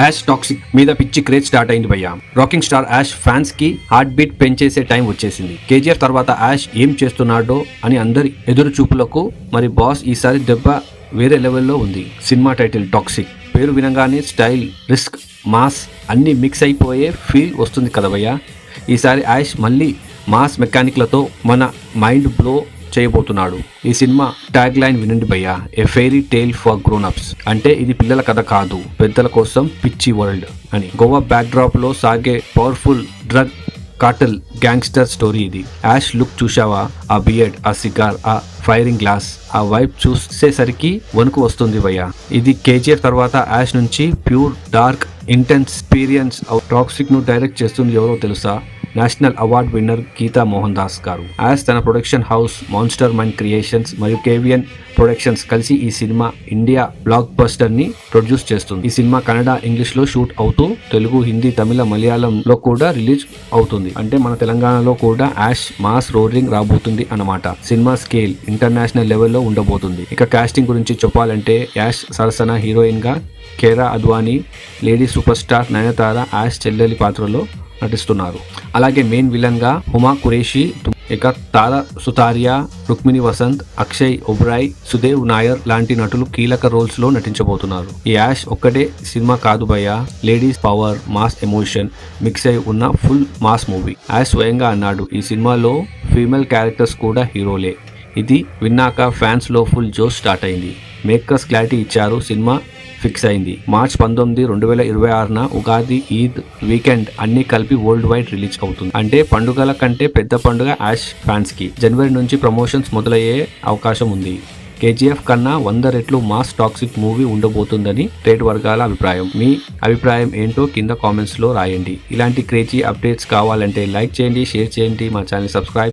Ash toxic మీద పిచ్చి craze start అయింది భయ్యా. రాకింగ్ స్టార్ యాష్ ఫ్యాన్స్ కి హార్ట్ బీట్ పెంచేసే టైం వచ్చేసింది. కేజీఆర్ తర్వాత యాష్ ఏం చేస్తున్నాడో అని అందరి ఎదురు చూపులకు మరి బాస్ ఈసారి దెబ్బ వేరే లెవెల్లో ఉంది. Cinema title toxic. పేరు వినగానే స్టైల్, రిస్క్, మాస్ అన్ని మిక్స్ అయిపోయే ఫీల్ వస్తుంది కదా భయ్యా. ఈసారి యాష్ మళ్ళీ మాస్ మెకానిక్లతో మన మైండ్ బ్లో చేయబోతున్నాడు. ఈ సినిమా ట్యాగ్ లైన్ వినండి భయ్యా, a fairy tale for grown ups. అంటే ఇది పిల్లల కథ కాదు, పెద్దల కోసం పిచ్చి వరల్డ్ అని. గోవా బ్యాక్ డ్రాప్ లో సాగే powerful drug Cartel gangster story ఇది. యాష్ లుక్ చూశావా? ఆ బియర్డ్, ఆ సిగార్, ఆ ఫైరింగ్ గ్లాస్, ఆ వైబ్ చూసేసరికి వణుకు వస్తుంది భయ్యా. ఇది కేజీఎఫ్ తర్వాత యాష్ నుంచి pure dark intense experience. Toxic ను డైరెక్ట్ చేస్తుంది ఎవరో తెలుసా? National award winner Geetha Mohan Das గారు. యాష్ తన production house Monster Mind Creations మరియు కేవియన్ ప్రొడక్షన్స్ కలిసి ఈ సినిమా ఇండియా బ్లాక్ బస్టర్ ని ప్రొడ్యూస్ చేస్తుంది. ఈ సినిమా కన్నడ, ఇంగ్లీష్ లో షూట్ అవుతూ తెలుగు, హిందీ, తమిళ, మలయాళంలో కూడా రిలీజ్ అవుతుంది. అంటే మన తెలంగాణలో కూడా యాష్ మాస్ రోరింగ్ రాబోతుంది అన్నమాట. సినిమా స్కేల్ ఇంటర్నేషనల్ లెవెల్లో ఉండబోతుంది. ఇక కాస్టింగ్ గురించి చెప్పాలంటే యాష్ సరసన హీరోయిన్ గా Kiara Advani, lady super star Nayanthara Yash చెల్లెలి పాత్రలో నటిస్తున్నారు. అలాగే మెయిన్ విలన్ గా హుమా కురేషి, ఇక తారా సుతారియా, రుక్మిణి వసంత్, అక్షయ్ ఒబ్రాయ్, సుదేవ్ నాయర్ లాంటి నటులు కీలక రోల్స్ లో నటించబోతున్నారు. ఈ యాష్ ఒక్కటే సినిమా కాదు భయ్యా, ladies power, mass emotion mix అయి ఉన్న ఫుల్ మాస్ మూవీ. యాష్ స్వయంగా అన్నాడు, ఈ సినిమాలో ఫీమేల్ క్యారెక్టర్స్ కూడా హీరోలే. ఇది విన్నాక ఫ్యాన్స్ లో ఫుల్ జోష్ స్టార్ట్ అయింది. మేకర్స్ క్లారిటీ ఇచ్చారు, సినిమా ఫిక్స్ అయింది. మార్చ్ 19, 2026న ఉగాది, ఈద్ వీకెండ్ అన్ని కలిపి వరల్డ్ వైడ్ రిలీజ్ అవుతుంది. అంటే పండుగల కంటే పెద్ద పండుగ యాష్ ఫ్యాన్స్ కి. జనవరి నుంచి ప్రమోషన్స్ మొదలయ్యే అవకాశం ఉంది. కేజీఎఫ్ కన్నా 100 రెట్లు మాస్ టాక్సిక్ మూవీ ఉండబోతుందని ట్రేడ్ వర్గాల అభిప్రాయం. మీ అభిప్రాయం ఏంటో కింద కామెంట్స్ లో రాయండి. ఇలాంటి క్రేజీ అప్డేట్స్ కావాలంటే లైక్ చేయండి, షేర్ చేయండి, మా ఛానల్ సబ్స్క్రైబ్